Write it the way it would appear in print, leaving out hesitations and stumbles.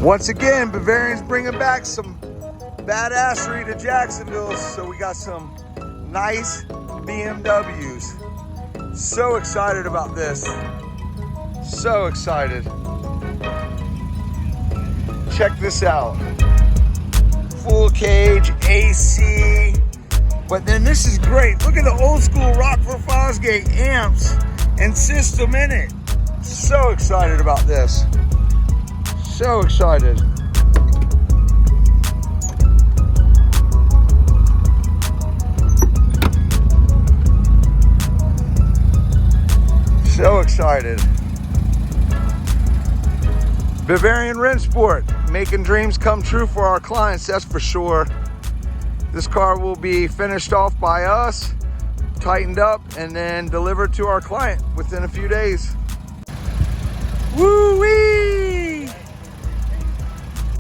Once again, Bavarian's bringing back some badassery to Jacksonville, so we got some nice BMWs. So excited about this. So excited. Check this out. Full cage, AC. But then this is great. Look at the old school Rockford Fosgate amps and system in it. So excited about this. So excited. So excited. Bavarian Rennsport, making dreams come true for our clients, that's for sure. This car will be finished off by us, tightened up, and then delivered to our client within a few days. Woo!